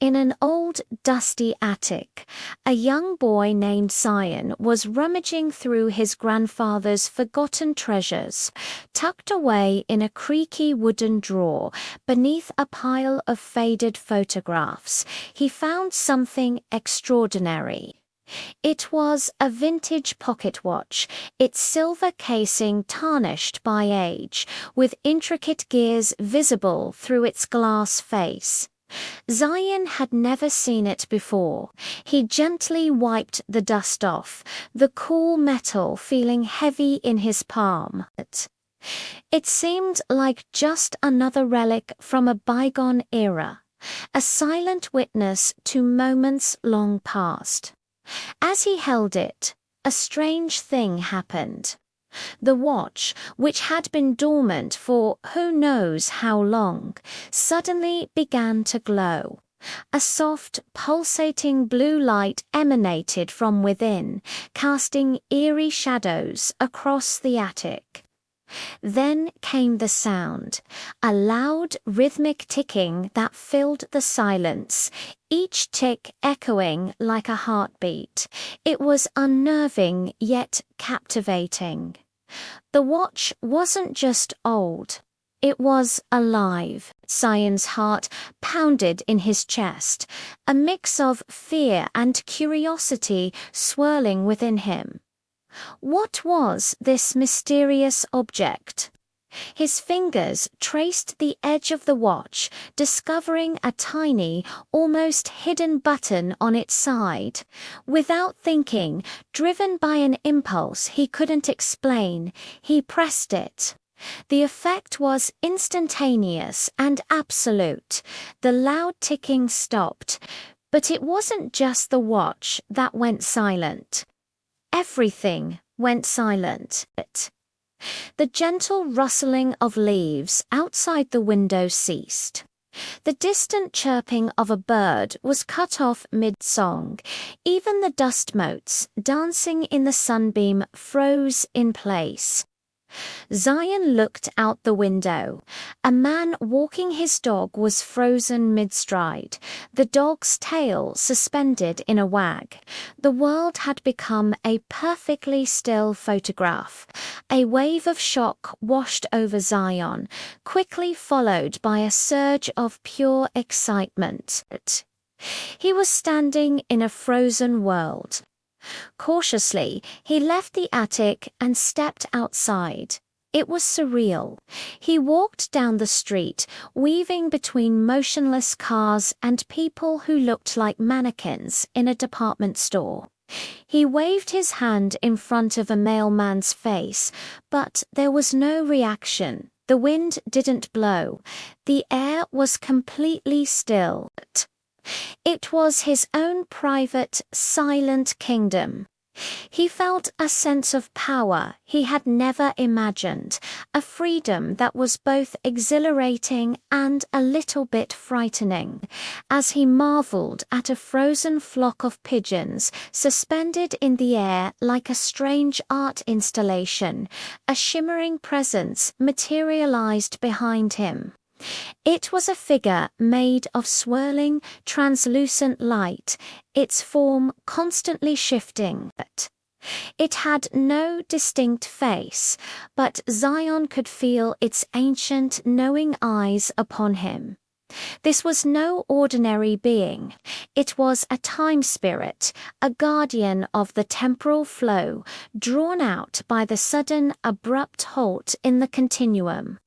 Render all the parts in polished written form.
In an old, dusty attic, a young boy named Zayan was rummaging through his grandfather's forgotten treasures. Tucked away in a creaky wooden drawer, beneath a pile of faded photographs, he found something extraordinary. It was a vintage pocket watch, its silver casing tarnished by age, with intricate gears visible through its glass face. Zayan had never seen it before. He gently wiped the dust off, the cool metal feeling heavy in his palm. It seemed like just another relic from a bygone era, a silent witness to moments long past. As he held it, a strange thing happened. The watch, which had been dormant for who knows how long, suddenly began to glow. A soft, pulsating blue light emanated from within, casting eerie shadows across the attic. Then came the sound, a loud, rhythmic ticking that filled the silence, each tick echoing like a heartbeat. It was unnerving yet captivating. The watch wasn't just old. It was alive. Zayan's heart pounded in his chest, a mix of fear and curiosity swirling within him. What was this mysterious object? His fingers traced the edge of the watch, discovering a tiny, almost hidden button on its side. Without thinking, driven by an impulse he couldn't explain, he pressed it. The effect was instantaneous and absolute. The loud ticking stopped, but it wasn't just the watch that went silent. Everything went silent. The gentle rustling of leaves outside the window ceased. The distant chirping of a bird was cut off mid-song. Even the dust motes dancing in the sunbeam froze in place. Zayan looked out the window. A man walking his dog was frozen mid-stride, the dog's tail suspended in a wag. The world had become a perfectly still photograph. A wave of shock washed over Zayan, quickly followed by a surge of pure excitement. He was standing in a frozen world. Cautiously, he left the attic and stepped outside. It was surreal. He walked down the street, weaving between motionless cars and people who looked like mannequins in a department store. He waved his hand in front of a mailman's face, but there was no reaction. The wind didn't blow. The air was completely still. It was his own private, silent kingdom. He felt a sense of power he had never imagined, a freedom that was both exhilarating and a little bit frightening, as he marveled at a frozen flock of pigeons suspended in the air like a strange art installation. A shimmering presence materialized behind him. It was a figure made of swirling, translucent light, its form constantly shifting. It had no distinct face, but Zayan could feel its ancient, knowing eyes upon him. This was no ordinary being. It was a time spirit, a guardian of the temporal flow, drawn out by the sudden, abrupt halt in the continuum.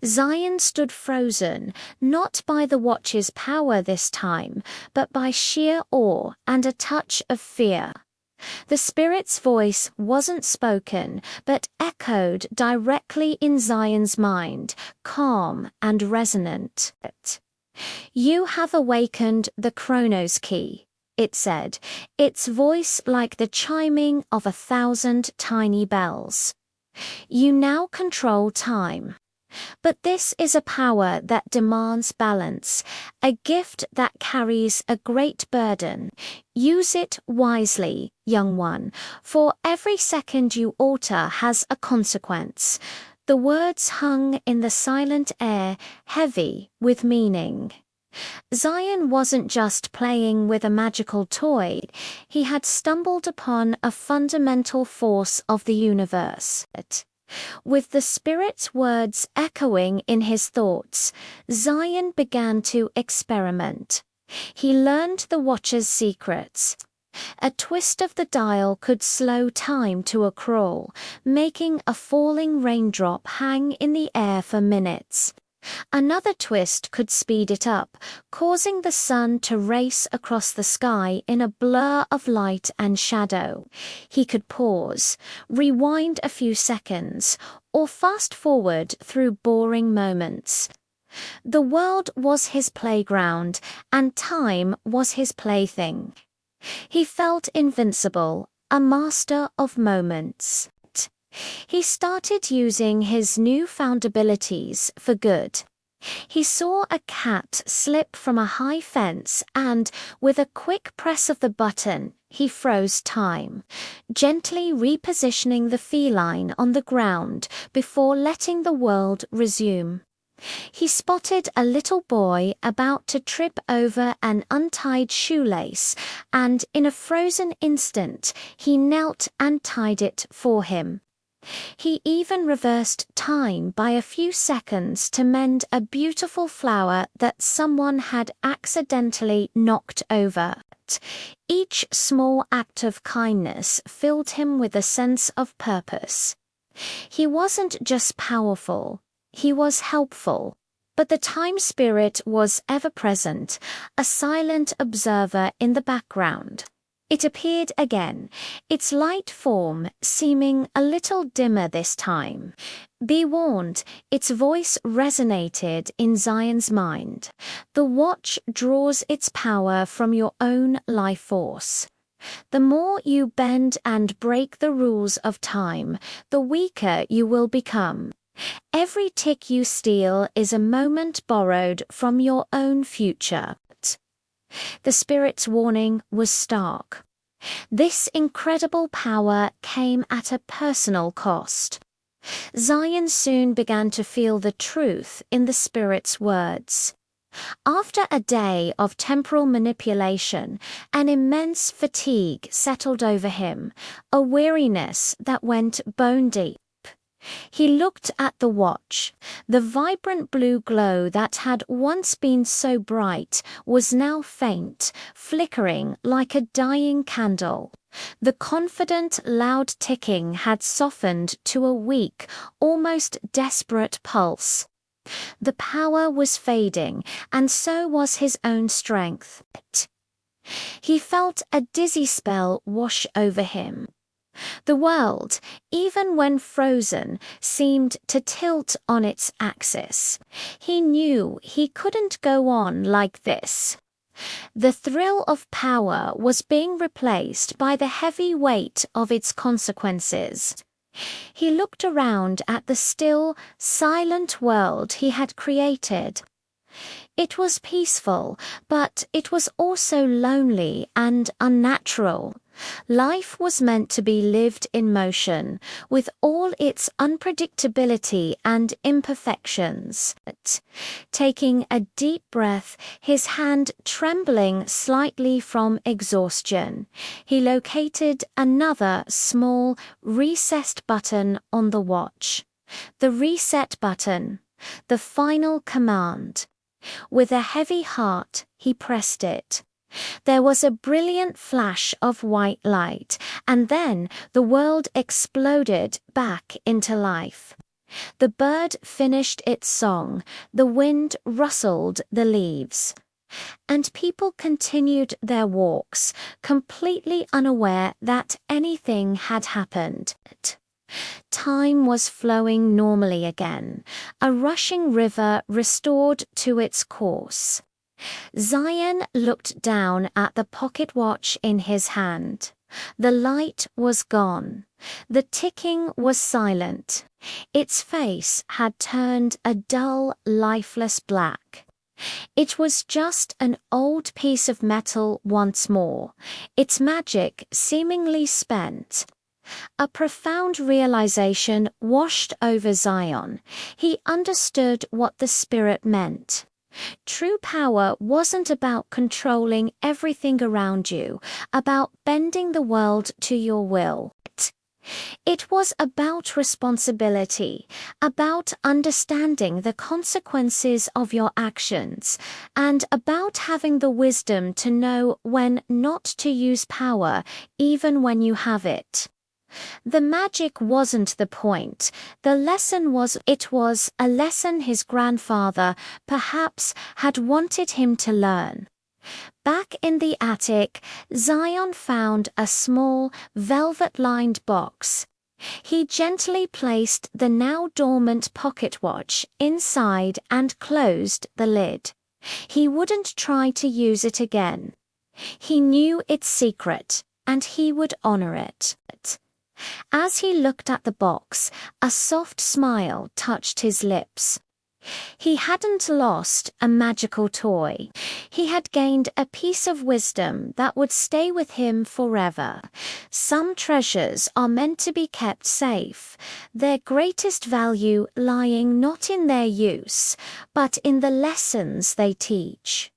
Zayan stood frozen, not by the watch's power this time, but by sheer awe and a touch of fear. The spirit's voice wasn't spoken, but echoed directly in Zayan's mind, calm and resonant. "You have awakened the Chronos key," it said, its voice like the chiming of 1,000 tiny bells. "You now control time. But this is a power that demands balance, a gift that carries a great burden. Use it wisely, young one, for every second you alter has a consequence." The words hung in the silent air, heavy with meaning. Zayan wasn't just playing with a magical toy, he had stumbled upon a fundamental force of the universe. With the spirit's words echoing in his thoughts, Zayan began to experiment. He learned the Watcher's secrets. A twist of the dial could slow time to a crawl, making a falling raindrop hang in the air for minutes. Another twist could speed it up, causing the sun to race across the sky in a blur of light and shadow. He could pause, rewind a few seconds, or fast forward through boring moments. The world was his playground, and time was his plaything. He felt invincible, a master of moments. He started using his newfound abilities for good. He saw a cat slip from a high fence and, with a quick press of the button, he froze time, gently repositioning the feline on the ground before letting the world resume. He spotted a little boy about to trip over an untied shoelace, and in a frozen instant, he knelt and tied it for him. He even reversed time by a few seconds to mend a beautiful flower that someone had accidentally knocked over. Each small act of kindness filled him with a sense of purpose. He wasn't just powerful, he was helpful. But the time spirit was ever present, a silent observer in the background. It appeared again, its light form seeming a little dimmer this time. Be warned, its voice resonated in Zayan's mind. The watch draws its power from your own life force. The more you bend and break the rules of time, the weaker you will become. Every tick you steal is a moment borrowed from your own future. The spirit's warning was stark. This incredible power came at a personal cost. Zayan soon began to feel the truth in the spirit's words. After a day of temporal manipulation, an immense fatigue settled over him, a weariness that went bone deep. He looked at the watch. The vibrant blue glow that had once been so bright was now faint, flickering like a dying candle. The confident, loud ticking had softened to a weak, almost desperate pulse. The power was fading, and so was his own strength. He felt a dizzy spell wash over him. The world, even when frozen, seemed to tilt on its axis. He knew he couldn't go on like this. The thrill of power was being replaced by the heavy weight of its consequences. He looked around at the still, silent world he had created. It was peaceful, but it was also lonely and unnatural. Life was meant to be lived in motion, with all its unpredictability and imperfections. Taking a deep breath, his hand trembling slightly from exhaustion, he located another small, recessed button on the watch. The reset button, the final command. With a heavy heart, he pressed it. There was a brilliant flash of white light, and then the world exploded back into life. The bird finished its song, the wind rustled the leaves, and people continued their walks, completely unaware that anything had happened. Time was flowing normally again, a rushing river restored to its course. Zayan looked down at the pocket watch in his hand. The light was gone. The ticking was silent. Its face had turned a dull, lifeless black. It was just an old piece of metal once more, its magic seemingly spent. A profound realization washed over Zayan. He understood what the spirit meant. True power wasn't about controlling everything around you, about bending the world to your will. It was about responsibility, about understanding the consequences of your actions, and about having the wisdom to know when not to use power, even when you have it. The magic wasn't the point. The lesson was, it was a lesson his grandfather perhaps had wanted him to learn. Back in the attic, Zayan found a small, velvet-lined box. He gently placed the now dormant pocket watch inside and closed the lid. He wouldn't try to use it again. He knew its secret, and he would honor it. As he looked at the box, a soft smile touched his lips. He hadn't lost a magical toy. He had gained a piece of wisdom that would stay with him forever. Some treasures are meant to be kept safe, their greatest value lying not in their use, but in the lessons they teach.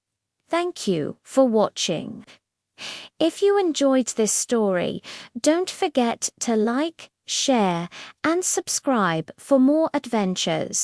Thank you for watching. If you enjoyed this story, don't forget to like, share, and subscribe for more adventures.